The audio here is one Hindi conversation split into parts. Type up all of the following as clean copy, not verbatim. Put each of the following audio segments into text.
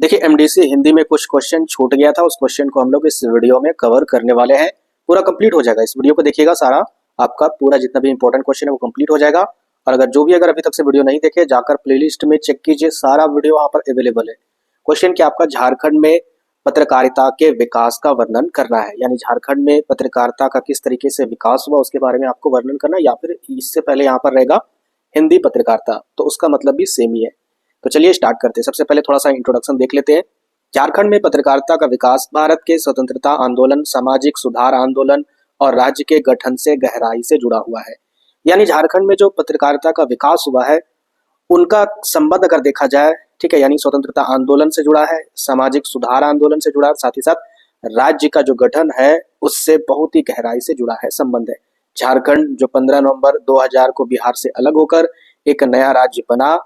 देखिए एमडीसी हिंदी में कुछ क्वेश्चन छूट गया था, उस क्वेश्चन को हम लोग इस वीडियो में कवर करने वाले हैं। पूरा कंप्लीट हो जाएगा, इस वीडियो को देखिएगा, सारा आपका पूरा जितना भी इंपॉर्टेंट क्वेश्चन है वो कंप्लीट हो जाएगा। और अगर अभी तक से वीडियो नहीं देखे, जाकर प्लेलिस्ट में चेक कीजिए, सारा वीडियो वहाँ पर अवेलेबल है। क्वेश्चन क्या आपका, झारखंड में पत्रकारिता के विकास का वर्णन करना है, यानी झारखंड में पत्रकारिता का किस तरीके से विकास हुआ उसके बारे में आपको वर्णन करना है, या फिर इससे पहले यहाँ पर रहेगा हिंदी पत्रकारिता, तो उसका मतलब भी सेम ही है। तो चलिए स्टार्ट करते हैं। सबसे पहले थोड़ा सा इंट्रोडक्शन देख लेते हैं। झारखंड में पत्रकारिता का विकास भारत के स्वतंत्रता आंदोलन, सामाजिक सुधार आंदोलन और राज्य के गठन से गहराई से जुड़ा हुआ है। यानी झारखंड में जो पत्रकारिता का विकास हुआ है उनका संबंध अगर देखा जाए, ठीक है, यानी स्वतंत्रता आंदोलन से जुड़ा है, सामाजिक सुधार आंदोलन से जुड़ा है, साथ ही साथ राज्य का जो गठन है उससे बहुत ही गहराई से जुड़ा है, संबंध है। झारखंड जो 15 नवंबर 2000 को बिहार से अलग होकर एक नया राज्य बना,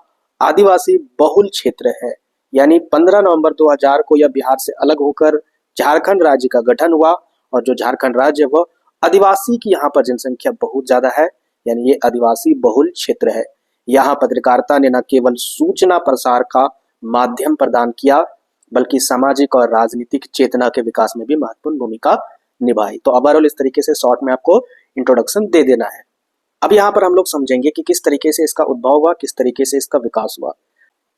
आदिवासी बहुल क्षेत्र है। यानी 15 नवंबर 2000 को यह बिहार से अलग होकर झारखंड राज्य का गठन हुआ, और जो झारखंड राज्य है वह आदिवासी की यहाँ पर जनसंख्या बहुत ज्यादा है, यानी ये आदिवासी बहुल क्षेत्र है। यहाँ पत्रकारिता ने न केवल सूचना प्रसार का माध्यम प्रदान किया, बल्कि सामाजिक और राजनीतिक चेतना के विकास में भी महत्वपूर्ण भूमिका निभाई। तो ओवरऑल इस तरीके से शॉर्ट में आपको इंट्रोडक्शन दे देना है। अब यहाँ पर हम लोग समझेंगे कि किस तरीके से इसका उद्भव हुआ, किस तरीके से इसका विकास हुआ।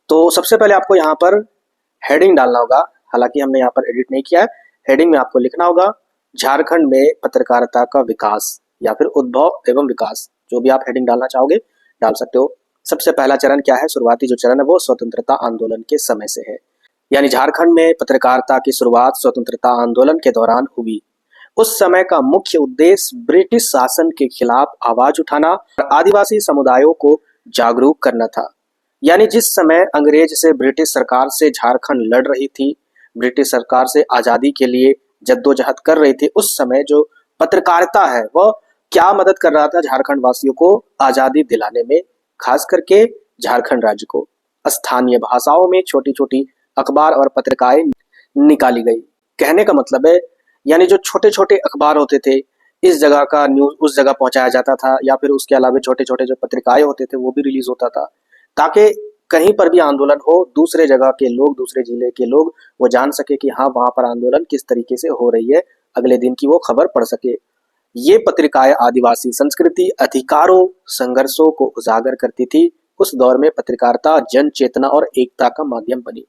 तो सबसे पहले आपको यहाँ पर हेडिंग डालना होगा, हालांकि हमने यहाँ पर एडिट नहीं किया है। हेडिंग में आपको लिखना होगा झारखंड में पत्रकारिता का विकास, या फिर उद्भव एवं विकास, जो भी आप हेडिंग डालना चाहोगे डाल सकते हो। सबसे पहला चरण क्या है, शुरुआती जो चरण है वो स्वतंत्रता आंदोलन के समय से है। यानी झारखंड में पत्रकारिता की शुरुआत स्वतंत्रता आंदोलन के दौरान हुई। उस समय का मुख्य उद्देश्य ब्रिटिश शासन के खिलाफ आवाज उठाना और आदिवासी समुदायों को जागरूक करना था। यानी जिस समय अंग्रेज से ब्रिटिश सरकार से झारखंड लड़ रही थी, ब्रिटिश सरकार से आजादी के लिए जद्दोजहद कर रही थी, उस समय जो पत्रकारिता है वह क्या मदद कर रहा था झारखंड वासियों को आजादी दिलाने में, खास करके झारखंड राज्य को। स्थानीय भाषाओं में छोटी छोटी अखबार और पत्रिकाएं निकाली गई। कहने का मतलब है, यानी जो छोटे छोटे अखबार होते थे, इस जगह का न्यूज उस जगह पहुंचाया जाता था, या फिर उसके अलावा छोटे छोटे जो पत्रिकाएं होते थे वो भी रिलीज होता था, ताकि कहीं पर भी आंदोलन हो, दूसरे जगह के लोग, दूसरे जिले के लोग वो जान सके कि हाँ वहां पर आंदोलन किस तरीके से हो रही है, अगले दिन की वो खबर पढ़ सके। ये पत्रिकाएं आदिवासी संस्कृति, अधिकारों, संघर्षों को उजागर करती थी। उस दौर में पत्रकारिता जन चेतना और एकता का माध्यम बनी।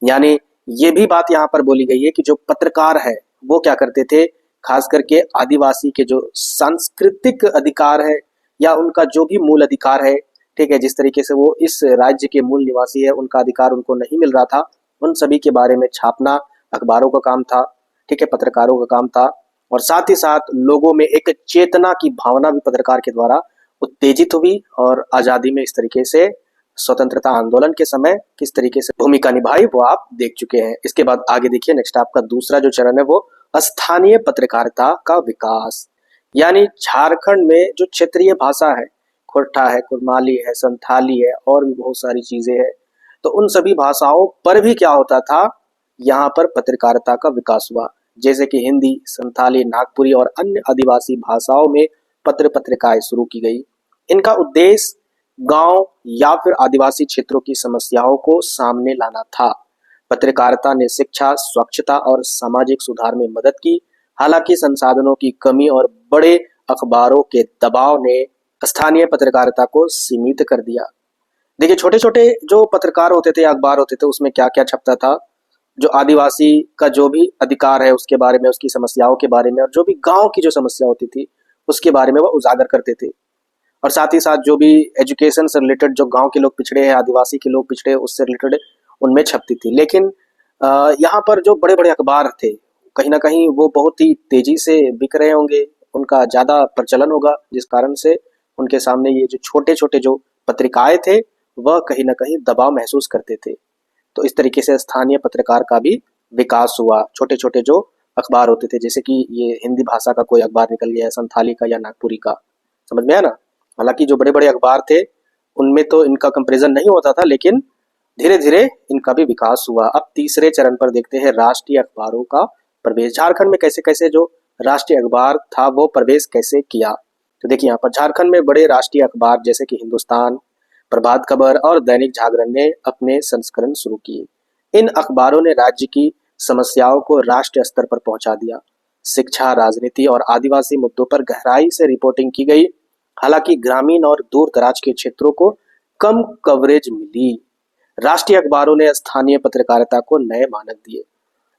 यानी ये भी बात यहाँ पर बोली गई है कि जो पत्रकार है वो क्या करते थे, खास करके आदिवासी के जो सांस्कृतिक अधिकार है या उनका जो भी मूल अधिकार है, ठीक है, जिस तरीके से वो इस राज्य के मूल निवासी है, उनका अधिकार उनको नहीं मिल रहा था, उन सभी के बारे में छापना अखबारों का काम था, ठीक है, पत्रकारों का काम था। और साथ ही साथ लोगों में एक चेतना की भावना भी पत्रकार के द्वारा उत्तेजित हुई, और आजादी में इस तरीके से स्वतंत्रता आंदोलन के समय किस तरीके से भूमिका निभाई वो आप देख चुके हैं। इसके बाद आगे देखिए, नेक्स्ट आपका दूसरा जो चरण है वो स्थानीय पत्रकारिता का विकास। यानी झारखंड में जो क्षेत्रीय भाषा है, खोरठा है, कुरमाली है, संथाली है, और भी बहुत सारी चीजें हैं, तो उन सभी भाषाओं पर भी क्या होता था, यहाँ पर पत्रकारिता का विकास हुआ। जैसे कि हिंदी, संथाली, नागपुरी और अन्य आदिवासी भाषाओं में पत्र पत्रिकाएं शुरू की गई। इनका उद्देश्य गांव या फिर आदिवासी क्षेत्रों की समस्याओं को सामने लाना था। पत्रकारिता ने शिक्षा, स्वच्छता और सामाजिक सुधार में मदद की। हालांकि संसाधनों की कमी और बड़े अखबारों के दबाव ने स्थानीय पत्रकारिता को सीमित कर दिया। देखिए छोटे छोटे जो पत्रकार होते थे, अखबार होते थे, उसमें क्या क्या छपता था, जो आदिवासी का जो भी अधिकार है उसके बारे में, उसकी समस्याओं के बारे में, और जो भी गांव की जो समस्या होती थी उसके बारे में वो उजागर करते थे। और साथ ही साथ जो भी एजुकेशन से रिलेटेड, जो गांव के लोग पिछड़े हैं, आदिवासी के लोग पिछड़े हैं, उससे रिलेटेड उनमें छपती थी। लेकिन यहाँ पर जो बड़े बड़े अखबार थे, कहीं ना कहीं वो बहुत ही तेजी से बिक रहे होंगे, उनका ज्यादा प्रचलन होगा, जिस कारण से उनके सामने ये जो छोटे छोटे जो पत्रिकाएं थे वह कहीं ना कहीं दबाव महसूस करते थे। तो इस तरीके से स्थानीय पत्रकार का भी विकास हुआ। छोटे छोटे जो अखबार होते थे, जैसे कि ये हिंदी भाषा का कोई अखबार निकल गया है, संथाली का या नागपुरी का, समझ में आया ना। हालांकि जो बड़े बड़े अखबार थे उनमें तो इनका कंपैरिजन नहीं होता था, लेकिन धीरे धीरे इनका भी विकास हुआ। अब तीसरे चरण पर देखते हैं राष्ट्रीय अखबारों का प्रवेश। झारखंड में कैसे कैसे जो राष्ट्रीय अखबार था वो प्रवेश कैसे किया, तो देखिए यहाँ पर झारखंड में बड़े राष्ट्रीय अखबार जैसे कि हिंदुस्तान, प्रभात खबर और दैनिक जागरण ने अपने संस्करण शुरू किए। इन अखबारों ने राज्य की समस्याओं को राष्ट्रीय स्तर पर पहुंचा दिया। शिक्षा, राजनीति और आदिवासी मुद्दों पर गहराई से रिपोर्टिंग की गई। हालांकि ग्रामीण और दूर दराज के क्षेत्रों को कम कवरेज मिली। राष्ट्रीय अखबारों ने स्थानीय पत्रकारिता को नए मानक दिए।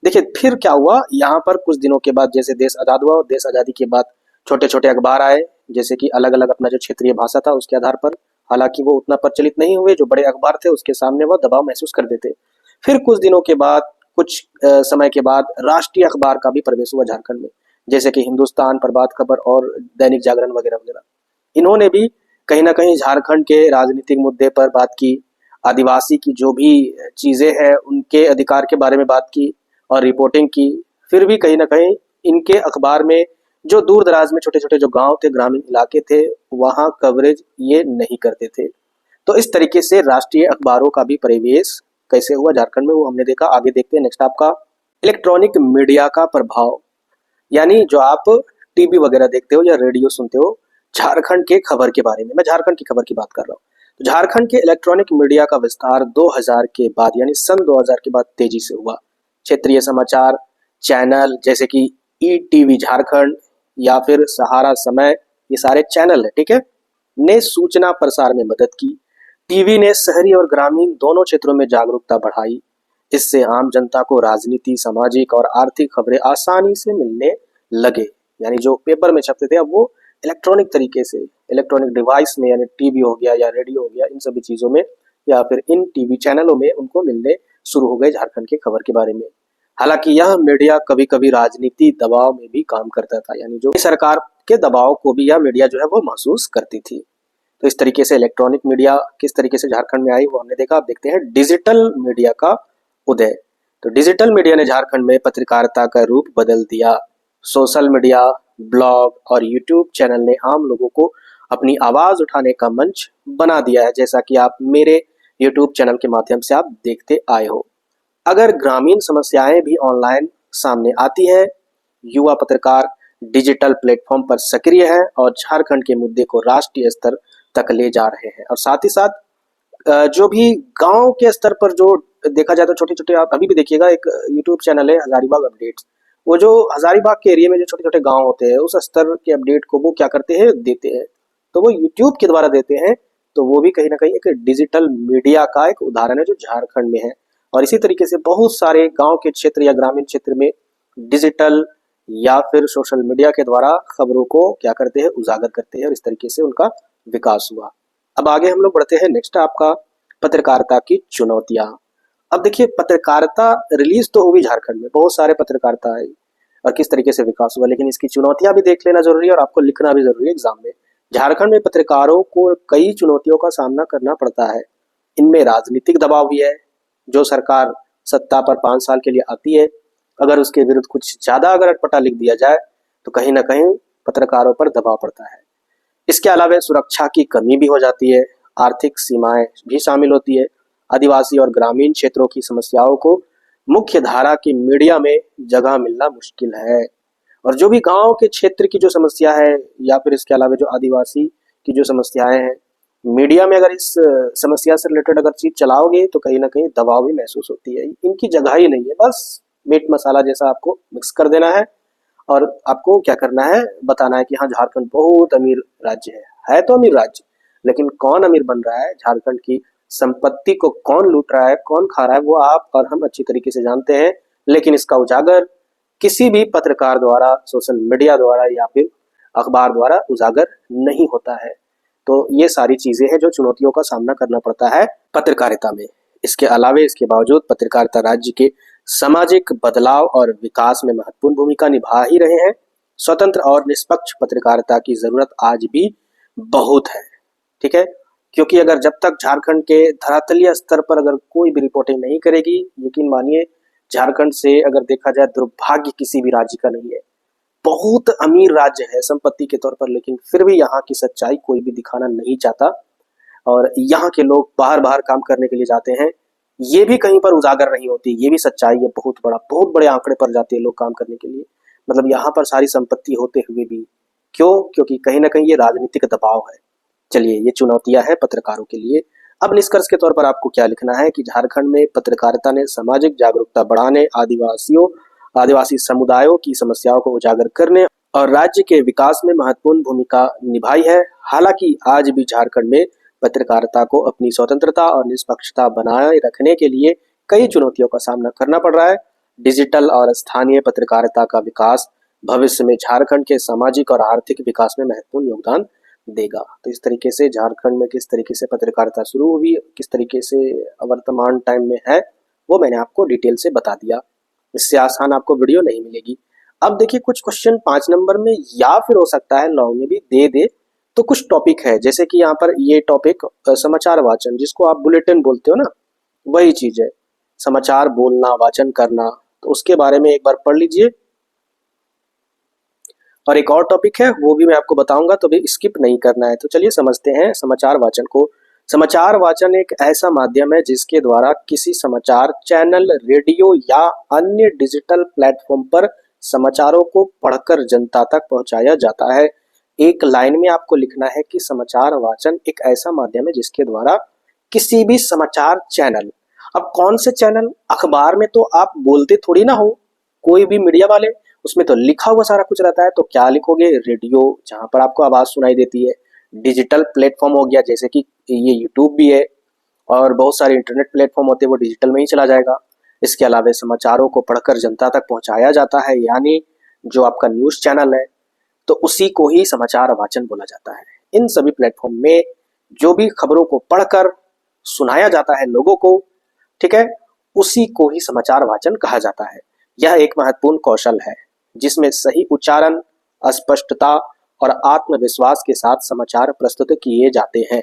देखिए फिर क्या हुआ, यहाँ पर कुछ दिनों के बाद जैसे देश आजाद हुआ और देश आजादी के बाद छोटे छोटे अखबार आए, जैसे कि अलग अलग अपना जो क्षेत्रीय भाषा था उसके आधार पर, हालांकि वो उतना प्रचलित नहीं हुए। जो बड़े अखबार थे उसके सामने वो दबाव महसूस कर देते। फिर कुछ दिनों के बाद, कुछ समय के बाद राष्ट्रीय अखबार का भी प्रवेश हुआ झारखंड में, जैसे कि हिंदुस्तान, प्रभात खबर और दैनिक जागरण वगैरह वगैरह। इन्होंने भी कहीं ना कहीं झारखंड के राजनीतिक मुद्दे पर बात की, आदिवासी की जो भी चीजें हैं उनके अधिकार के बारे में बात की और रिपोर्टिंग की। फिर भी कहीं ना कहीं इनके अखबार में जो दूर दराज में छोटे छोटे जो गांव थे, ग्रामीण इलाके थे, वहां कवरेज ये नहीं करते थे। तो इस तरीके से राष्ट्रीय अखबारों का भी प्रवेश कैसे हुआ झारखंड में, वो हमने देखा। आगे देखते हैं नेक्स्ट आपका इलेक्ट्रॉनिक मीडिया का प्रभाव। यानी जो आप टीवी वगैरह देखते हो या रेडियो सुनते हो, झारखंड के खबर के बारे में, मैं झारखंड की खबर की बात कर रहा हूँ। तो झारखंड के इलेक्ट्रॉनिक मीडिया का विस्तार 2000 के बाद, यानी सन 2000 के बाद तेजी से हुआ। क्षेत्रीय समाचार चैनल जैसे कि ईटीवी झारखंड या फिर सहारा समय, ये सारे चैनल है, ठीक है, ने सूचना प्रसार में मदद की। टीवी ने शहरी और ग्रामीण दोनों क्षेत्रों में जागरूकता बढ़ाई। इससे आम जनता को राजनीति, सामाजिक और आर्थिक खबरें आसानी से मिलने लगे। यानी जो पेपर में छपते थे अब वो इलेक्ट्रॉनिक तरीके से, इलेक्ट्रॉनिक डिवाइस में, यानी टीवी हो गया या रेडियो हो गया, इन सभी चीजों में या फिर इन टीवी चैनलों में उनको मिलने शुरू हो गए झारखंड के खबर के बारे में। हालांकि यह मीडिया कभी कभी राजनीति दबाव में भी काम करता था, यानी जो सरकार के दबाव को भी यह मीडिया जो है वो महसूस करती थी। तो इस तरीके से इलेक्ट्रॉनिक मीडिया किस तरीके से झारखंड में आई वो हमने देखा। अब देखते हैं डिजिटल मीडिया का उदय। तो डिजिटल मीडिया ने झारखंड में पत्रकारिता का रूप बदल दिया। सोशल मीडिया, ब्लॉग और यूट्यूब चैनल ने आम लोगों को अपनी आवाज उठाने का मंच बना दिया है, जैसा कि आप मेरे यूट्यूब चैनल के माध्यम से आप देखते आए हो। अगर ग्रामीण समस्याएं भी ऑनलाइन सामने आती है, युवा पत्रकार डिजिटल प्लेटफॉर्म पर सक्रिय हैं और झारखंड के मुद्दे को राष्ट्रीय स्तर तक ले जा रहे हैं। और साथ ही साथ जो भी गांव के स्तर पर जो देखा जाए तो छोटे छोटे, आप अभी भी देखिएगा एक यूट्यूब चैनल है हजारीबाग अपडेट्स, वो जो हजारीबाग के एरिया में जो छोटे छोटे गांव होते हैं उस स्तर के अपडेट को वो क्या करते हैं, देते हैं। तो वो यूट्यूब के द्वारा देते हैं। तो वो भी कहीं ना कहीं एक डिजिटल मीडिया का एक उदाहरण है जो झारखंड में है। और इसी तरीके से बहुत सारे गांव के क्षेत्र या ग्रामीण क्षेत्र में डिजिटल या फिर सोशल मीडिया के द्वारा खबरों को क्या करते हैं, उजागर करते हैं, और इस तरीके से उनका विकास हुआ। अब आगे हम लोग बढ़ते हैं नेक्स्ट आपका पत्रकारिता की चुनौतियां। अब देखिए पत्रकारिता रिलीज तो हुई झारखंड में, बहुत सारे पत्रकारिता आई और किस तरीके से विकास हुआ, लेकिन इसकी चुनौतियां भी देख लेना जरूरी है और आपको लिखना भी जरूरी है एग्जाम में। झारखंड में पत्रकारों को कई चुनौतियों का सामना करना पड़ता है। इनमें राजनीतिक दबाव भी है। जो सरकार सत्ता पर 5 साल के लिए आती है, अगर उसके विरुद्ध कुछ ज्यादा अगर अटपटा लिख दिया जाए तो कहीं ना कहीं पत्रकारों पर दबाव पड़ता है। इसके अलावा सुरक्षा की कमी भी हो जाती है, आर्थिक सीमाएं भी शामिल होती है। आदिवासी और ग्रामीण क्षेत्रों की समस्याओं को मुख्य धारा की मीडिया में जगह मिलना मुश्किल है। और जो भी गांव के क्षेत्र की जो समस्या है या फिर इसके अलावा जो आदिवासी की जो समस्याएं हैं, मीडिया में अगर इस समस्या से रिलेटेड अगर चीज चलाओगे तो कहीं ना कहीं दबाव भी महसूस होती है। इनकी जगह ही नहीं है, बस मीट मसाला जैसा आपको मिक्स कर देना है और आपको क्या करना है, बताना है कि हाँ झारखंड बहुत अमीर राज्य है तो अमीर राज्य, लेकिन कौन अमीर बन रहा है, झारखंड की संपत्ति को कौन लूट रहा है, कौन खा रहा है, वो आप और हम अच्छी तरीके से जानते हैं। लेकिन इसका उजागर किसी भी पत्रकार द्वारा, सोशल मीडिया द्वारा या फिर अखबार द्वारा उजागर नहीं होता है। तो ये सारी चीजें हैं जो चुनौतियों का सामना करना पड़ता है पत्रकारिता में। इसके अलावा इसके बावजूद पत्रकारिता राज्य के सामाजिक बदलाव और विकास में महत्वपूर्ण भूमिका निभा ही रहे हैं। स्वतंत्र और निष्पक्ष पत्रकारिता की जरूरत आज भी बहुत है, ठीक है, क्योंकि अगर जब तक झारखंड के धरातलीय स्तर पर अगर कोई भी रिपोर्टिंग नहीं करेगी, यकीन मानिए झारखंड से अगर देखा जाए दुर्भाग्य किसी भी राज्य का नहीं है। बहुत अमीर राज्य है संपत्ति के तौर पर, लेकिन फिर भी यहाँ की सच्चाई कोई भी दिखाना नहीं चाहता और यहाँ के लोग बाहर बाहर काम करने के लिए जाते हैं, ये भी कहीं पर उजागर नहीं होती। ये भी सच्चाई है, बहुत बड़े आंकड़े पर जाते हैं लोग काम करने के लिए, मतलब यहाँ पर सारी संपत्ति होते हुए भी। क्यों? क्योंकि कहीं ना कहीं ये राजनीतिक दबाव है। चलिए, ये चुनौतियां हैं पत्रकारों के लिए। अब निष्कर्ष के तौर पर आपको क्या लिखना है कि झारखंड में पत्रकारिता ने सामाजिक जागरूकता बढ़ाने, आदिवासी समुदायों की समस्याओं को उजागर करने और राज्य के विकास में महत्वपूर्ण भूमिका निभाई है। हालांकि आज भी झारखंड में पत्रकारिता को अपनी स्वतंत्रता और निष्पक्षता बनाए रखने के लिए कई चुनौतियों का सामना करना पड़ रहा है। डिजिटल और स्थानीय पत्रकारिता का विकास भविष्य में झारखंड के सामाजिक और आर्थिक विकास में महत्वपूर्ण योगदान देगा। तो इस तरीके से झारखंड में किस तरीके से पत्रकारिता शुरू हुई, किस तरीके से वर्तमान टाइम में है, वो मैंने आपको डिटेल से बता दिया। इससे आसान आपको वीडियो नहीं मिलेगी। अब देखिए कुछ क्वेश्चन 5 नंबर में या फिर हो सकता है लॉन्ग में भी दे तो कुछ टॉपिक है, जैसे कि यहाँ पर ये टॉपिक समाचार वाचन, जिसको आप बुलेटिन बोलते हो ना, वही चीज है समाचार बोलना, वाचन करना। तो उसके बारे में एक बार पढ़ लीजिए। और एक और टॉपिक है वो भी मैं आपको बताऊंगा, तो भी स्किप नहीं करना है। तो चलिए समझते हैं समाचार वाचन को। समाचार वाचन एक ऐसा माध्यम है जिसके द्वारा किसी समाचार चैनल, रेडियो या अन्य डिजिटल प्लेटफॉर्म पर समाचारों को पढ़कर जनता तक पहुंचाया जाता है। एक लाइन में आपको लिखना है कि समाचार वाचन एक ऐसा माध्यम है जिसके द्वारा किसी भी समाचार चैनल, अब कौन से चैनल, अखबार में तो आप बोलते थोड़ी ना हो, कोई भी मीडिया वाले, उसमें तो लिखा हुआ सारा कुछ रहता है। तो क्या लिखोगे, रेडियो जहां पर आपको आवाज सुनाई देती है, डिजिटल प्लेटफॉर्म हो गया जैसे कि ये यूट्यूब भी है, और बहुत सारे इंटरनेट प्लेटफॉर्म होते हैं वो डिजिटल में ही चला जाएगा। इसके अलावा समाचारों को पढ़कर जनता तक पहुंचाया जाता है, यानी जो आपका न्यूज चैनल है तो उसी को ही समाचार वाचन बोला जाता है। इन सभी प्लेटफॉर्म में जो भी खबरों को पढ़कर सुनाया जाता है लोगों को, ठीक है, उसी को ही समाचार वाचन कहा जाता है। यह एक महत्वपूर्ण कौशल है जिसमें सही उच्चारण, स्पष्टता और आत्मविश्वास के साथ समाचार प्रस्तुत किए जाते हैं।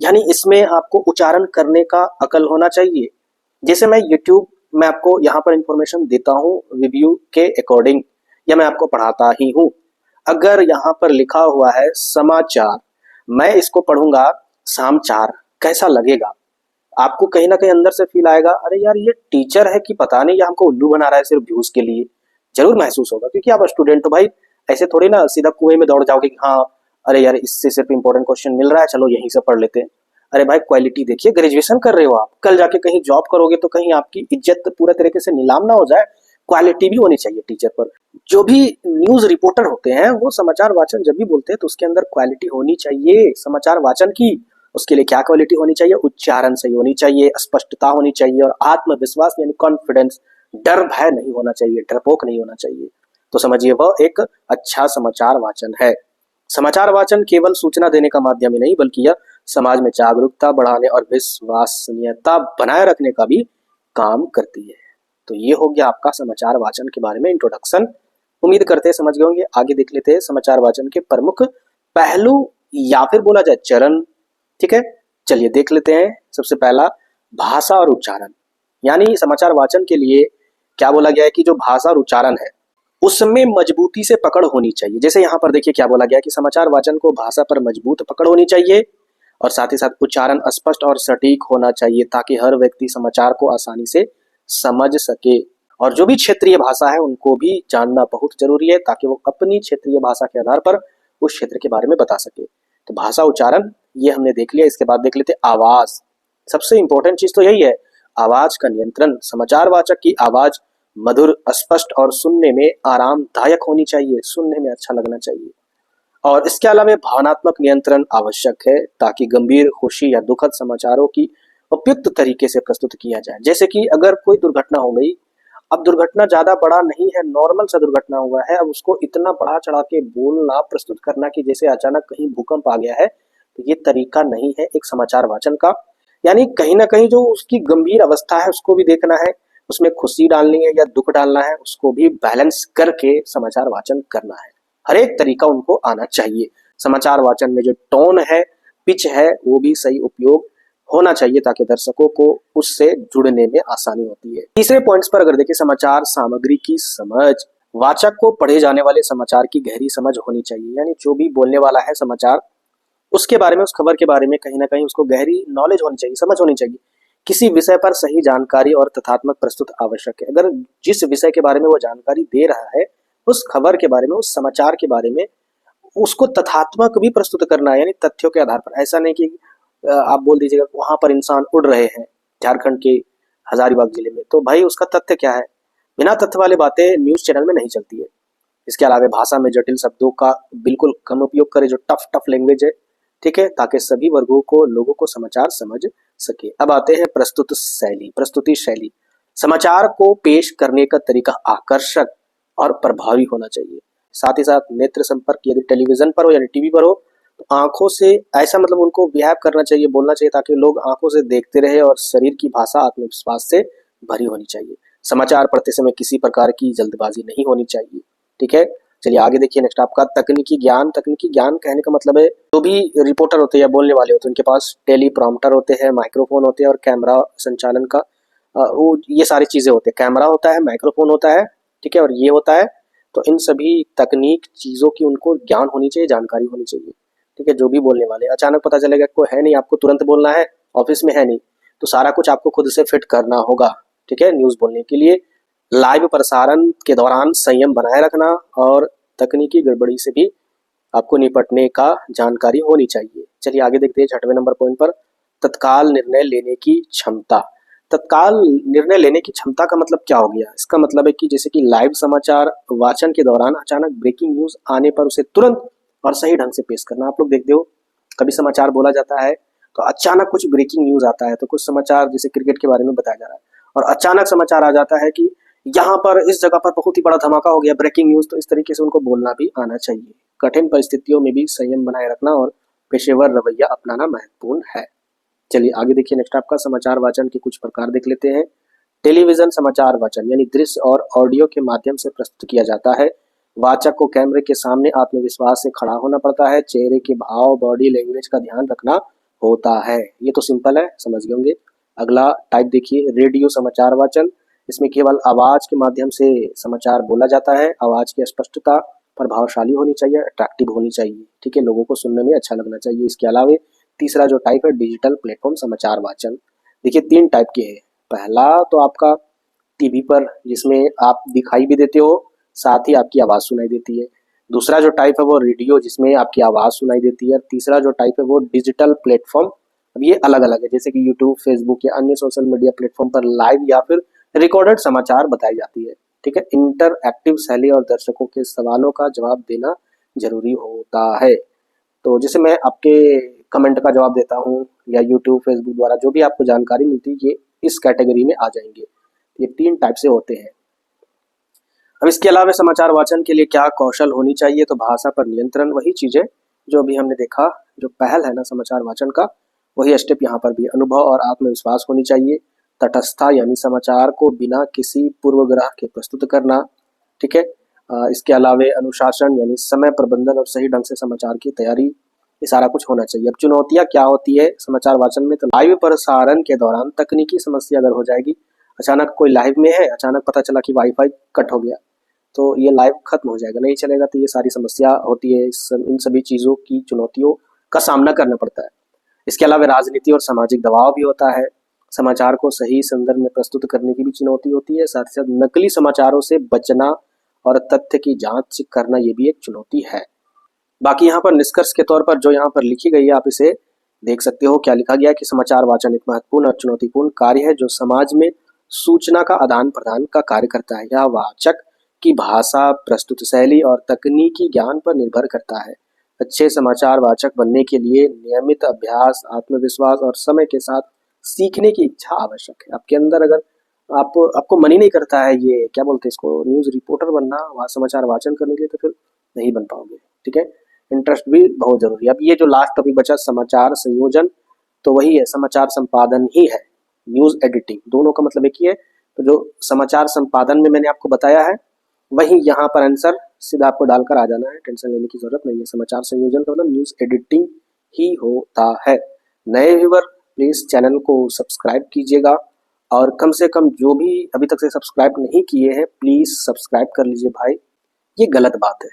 यानी इसमें आपको उच्चारण करने का अकल होना चाहिए। जैसे मैं यूट्यूब में आपको यहाँ पर इंफॉर्मेशन देता हूँ रिव्यू के अकॉर्डिंग, या मैं आपको पढ़ाता ही हूँ। अगर यहाँ पर लिखा हुआ है समाचार, मैं इसको पढ़ूंगा समाचार, कैसा लगेगा आपको? कहीं ना कहीं अंदर से फील आएगा, अरे यार ये टीचर है कि पता नहीं, ये हमको उल्लू बना रहा है सिर्फ व्यूज के लिए। जरूर महसूस होगा क्योंकि आप स्टूडेंट हो भाई, ऐसे थोड़ी ना सीधा कुएं में दौड़ जाओगे कि हाँ अरे यार इससे सिर्फ इंपॉर्टेंट क्वेश्चन मिल रहा है, चलो यहीं से पढ़ लेते हैं। अरे भाई क्वालिटी देखिए, ग्रेजुएशन कर रहे हो आप, कल जाके कहीं जॉब करोगे तो कहीं आपकी इज्जत पूरे तरीके से नीलाम ना हो जाए। क्वालिटी भी होनी चाहिए टीचर पर। जो भी न्यूज रिपोर्टर होते हैं वो समाचार वाचन जब भी बोलते हैं तो उसके अंदर क्वालिटी होनी चाहिए समाचार वाचन की। उसके लिए क्या क्वालिटी होनी चाहिए? उच्चारण सही होनी चाहिए, स्पष्टता होनी चाहिए और आत्मविश्वास यानी कॉन्फिडेंस, डर भय नहीं होना चाहिए, डरपोक नहीं होना चाहिए। तो समझिए वह एक अच्छा समाचार वाचन है। समाचार वाचन केवल सूचना देने का माध्यम ही नहीं बल्कि यह समाज में जागरूकता बढ़ाने और विश्वसनीयता बनाए रखने का भी काम करती है। तो ये हो गया आपका समाचार वाचन के बारे में इंट्रोडक्शन। उम्मीद करते हैं समझ गए होंगे। आगे देख लेते हैं समाचार वाचन के प्रमुख पहलू या फिर बोला जाए चरण। ठीक है, चलिए देख लेते हैं। सबसे पहला भाषा और उच्चारण, यानी समाचार वाचन के लिए क्या बोला गया है कि जो भाषा और उच्चारण है उसमें मजबूती से पकड़ होनी चाहिए। जैसे यहाँ पर देखिए क्या बोला गया कि समाचार वाचन को भाषा पर मजबूत पकड़ होनी चाहिए और साथ ही साथ उच्चारण स्पष्ट और सटीक होना चाहिए ताकि हर व्यक्ति समाचार को आसानी से समझ सके। और जो भी क्षेत्रीय भाषा है उनको भी जानना बहुत जरूरी है ताकि वो अपनी क्षेत्रीय भाषा के आधार पर उस क्षेत्र के बारे में बता सके। तो भाषा, उच्चारण ये हमने देख लिया। इसके बाद देख लेते आवाज। सबसे इंपॉर्टेंट चीज तो यही है, आवाज का नियंत्रण। समाचार वाचक की आवाज मधुर, स्पष्ट और सुनने में आरामदायक होनी चाहिए, सुनने में अच्छा लगना चाहिए। और इसके अलावा भावनात्मक नियंत्रण आवश्यक है ताकि गंभीर, खुशी या दुखद समाचारों की उपयुक्त तरीके से प्रस्तुत किया जाए। जैसे कि अगर कोई दुर्घटना हो गई, अब दुर्घटना ज्यादा बड़ा नहीं है, नॉर्मल सा दुर्घटना हुआ है, अब उसको इतना बढ़ा चढ़ा के बोलना, प्रस्तुत करना कि जैसे अचानक कहीं भूकंप आ गया है, तो ये तरीका नहीं है एक समाचार वाचन का। यानी कहीं ना कहीं जो उसकी गंभीर अवस्था है उसको भी देखना है, उसमें खुशी डालनी है या दुख डालना है, उसको भी बैलेंस करके समाचार वाचन करना है। हर एक तरीका उनको आना चाहिए। समाचार वाचन में जो टोन है, पिच है, वो भी सही उपयोग होना चाहिए ताकि दर्शकों को उससे जुड़ने में आसानी होती है। तीसरे पॉइंट्स पर अगर देखें, समाचार सामग्री की समझ। वाचक को पढ़े जाने वाले समाचार की गहरी समझ होनी चाहिए, यानी जो भी बोलने वाला है समाचार, उसके बारे में, उस खबर के बारे में कहीं ना कहीं उसको गहरी नॉलेज होनी चाहिए, समझ होनी चाहिए। किसी विषय पर सही जानकारी और तथ्यात्मक प्रस्तुत आवश्यक है। अगर जिस विषय के बारे में वो जानकारी दे रहा है, उस खबर के बारे में, उस समाचार के बारे में उसको तथ्यात्मक भी प्रस्तुत करना है, यानी तथ्यों के आधार पर। ऐसा नहीं कि आप बोल दीजिएगा वहां पर इंसान उड़ रहे हैं झारखंड के हजारीबाग जिले में, तो भाई उसका तथ्य क्या है? बिना तथ्य वाली बातें न्यूज चैनल में नहीं चलती है। इसके अलावा भाषा में जटिल शब्दों का बिल्कुल कम उपयोग करें, जो टफ टफ लैंग्वेज है, ठीक है, ताकि सभी वर्गों को लोगों को समाचार समझ सके। अब आते हैं प्रस्तुति शैली। समाचार को पेश करने का तरीका आकर्षक और प्रभावी होना चाहिए। साथ ही साथ नेत्र संपर्क, यदि टेलीविजन पर हो या टीवी पर हो तो आंखों से ऐसा मतलब उनको बिहेव करना चाहिए, बोलना चाहिए, ताकि लोग आंखों से देखते रहे, और शरीर की भाषा आत्मविश्वास से भरी होनी चाहिए। समाचार पढ़ते समय किसी प्रकार की जल्दबाजी नहीं होनी चाहिए, ठीक है। चलिए आगे देखिए नेक्स्ट आपका तकनीकी ज्ञान। तकनीकी ज्ञान कहने का मतलब है जो भी रिपोर्टर होते हैं या बोलने वाले होते हैं उनके पास टेलीप्रॉम्प्टर होते हैं, माइक्रोफोन होते हैं और कैमरा संचालन का वो ये सारी चीजें होते हैं। कैमरा होता है, माइक्रोफोन होता है, ठीक है, और ये होता है। तो इन सभी तकनीक चीजों की उनको ज्ञान होनी चाहिए, जानकारी होनी चाहिए, ठीक है। जो भी बोलने वाले, अचानक पता चलेगा कोई है नहीं, आपको तुरंत बोलना है, ऑफिस में है नहीं, तो सारा कुछ आपको खुद से फिट करना होगा, ठीक है, न्यूज बोलने के लिए। लाइव प्रसारण के दौरान संयम बनाए रखना और तकनीकी गड़बड़ी से भी आपको निपटने का जानकारी होनी चाहिए। चलिए आगे देखते हैं 6वें नंबर पॉइंट पर, तत्काल निर्णय लेने की क्षमता। तत्काल निर्णय लेने की क्षमता का मतलब क्या हो गया? इसका मतलब है कि जैसे कि लाइव समाचार वाचन के दौरान अचानक ब्रेकिंग न्यूज आने पर उसे तुरंत और सही ढंग से पेश करना। आप लोग देखते हो कभी समाचार बोला जाता है तो अचानक कुछ ब्रेकिंग न्यूज आता है, तो कुछ समाचार जैसे क्रिकेट के बारे में बताया जा रहा है और अचानक समाचार आ जाता है कि यहाँ पर इस जगह पर बहुत ही बड़ा धमाका हो गया, ब्रेकिंग न्यूज। तो इस तरीके से उनको बोलना भी आना चाहिए। कठिन परिस्थितियों में भी संयम बनाए रखना और पेशेवर रवैया अपनाना महत्वपूर्ण है। चलिए आगे देखिए नेक्स्ट आपका समाचार वाचन के कुछ प्रकार देख लेते हैं। टेलीविजन समाचार वाचन यानी दृश्य और ऑडियो के माध्यम से प्रस्तुत किया जाता है। वाचक को कैमरे के सामने आत्मविश्वास से खड़ा होना पड़ता है, चेहरे के भाव, बॉडी लैंग्वेज का ध्यान रखना होता है। ये तो सिंपल है, समझ गए होंगे। अगला टाइप देखिए, रेडियो समाचार वाचन। इसमें केवल आवाज के माध्यम से समाचार बोला जाता है। आवाज की स्पष्टता प्रभावशाली होनी चाहिए, अट्रैक्टिव होनी चाहिए, ठीक है, लोगों को सुनने में अच्छा लगना चाहिए। इसके अलावा तीसरा जो टाइप है डिजिटल प्लेटफॉर्म समाचार वाचन। देखिए 3 टाइप के हैं। पहला तो आपका टीवी पर, जिसमें आप दिखाई भी देते हो, साथ ही आपकी आवाज सुनाई देती है। दूसरा जो टाइप है वो रेडियो, जिसमें आपकी आवाज सुनाई देती है। तीसरा जो टाइप है वो डिजिटल प्लेटफॉर्म। अब ये अलग अलग है, जैसे कि यूट्यूब, फेसबुक या अन्य सोशल मीडिया प्लेटफॉर्म पर लाइव या फिर रिकॉर्डेड समाचार बताई जाती है, ठीक है। इंटरएक्टिव शैली और दर्शकों के सवालों का जवाब देना जरूरी होता है। तो जैसे मैं आपके कमेंट का जवाब देता हूँ या यूट्यूब, फेसबुक द्वारा जो भी आपको जानकारी मिलती है, ये इस कैटेगरी में आ जाएंगे। ये 3 टाइप से होते हैं। अब इसके अलावा समाचार वाचन के लिए क्या कौशल होनी चाहिए? तो भाषा पर नियंत्रण, वही चीजें जो अभी हमने देखा, जो पहल है ना समाचार वाचन का, वही स्टेप यहाँ पर भी। अनुभव और आत्मविश्वास होनी चाहिए। तटस्थता यानी समाचार को बिना किसी पूर्वग्रह के प्रस्तुत करना, ठीक है। इसके अलावा अनुशासन यानी समय प्रबंधन और सही ढंग से समाचार की तैयारी, ये सारा कुछ होना चाहिए। अब चुनौतियां क्या होती है समाचार वाचन में? तो लाइव प्रसारण के दौरान तकनीकी समस्या अगर हो जाएगी, अचानक कोई लाइव में है, अचानक पता चला कि वाईफाई कट हो गया, तो ये लाइव खत्म हो जाएगा, नहीं चलेगा। तो ये सारी समस्या होती है, इन सभी चीजों की चुनौतियों का सामना करना पड़ता है। इसके अलावा राजनीति और सामाजिक दबाव भी होता है। समाचार को सही संदर्भ में प्रस्तुत करने की भी चुनौती होती है। साथ ही साथ नकली समाचारों से बचना और तथ्य की जांच करना, ये भी एक चुनौती है। बाकी यहाँ पर निष्कर्ष के तौर पर जो यहाँ पर लिखी गई है, आप इसे देख सकते हो। क्या लिखा गया है कि समाचार वाचन एक महत्वपूर्ण और चुनौतीपूर्ण कार्य है जो समाज में सूचना का आदान प्रदान का कार्य करता है। यह वाचक की भाषा, प्रस्तुत शैली और तकनीकी ज्ञान पर निर्भर करता है। अच्छे समाचार वाचक बनने के लिए नियमित अभ्यास, आत्मविश्वास और समय के साथ सीखने की इच्छा आवश्यक है। आपके अंदर अगर आपको मन ही नहीं करता है, ये क्या बोलते हैं इसको, न्यूज रिपोर्टर बनना, समाचार वाचन करने के लिए, तो फिर नहीं बन पाओगे, ठीक है। इंटरेस्ट भी बहुत जरूरी है। अब ये जो लास्ट टॉपिक बचा समाचार संयोजन, तो वही है, समाचार संपादन ही है, न्यूज एडिटिंग, दोनों का मतलब एक ही है। तो जो समाचार संपादन में मैंने आपको बताया है, वही यहाँ पर आंसर सीधा आपको डालकर आ जाना है, टेंशन लेने की जरूरत नहीं है। समाचार संयोजन का मतलब न्यूज एडिटिंग ही होता है। नए व्यूअर प्लीज चैनल को सब्सक्राइब कीजिएगा, और कम से कम जो भी अभी तक से सब्सक्राइब नहीं किए हैं प्लीज सब्सक्राइब कर लीजिए भाई, ये गलत बात है।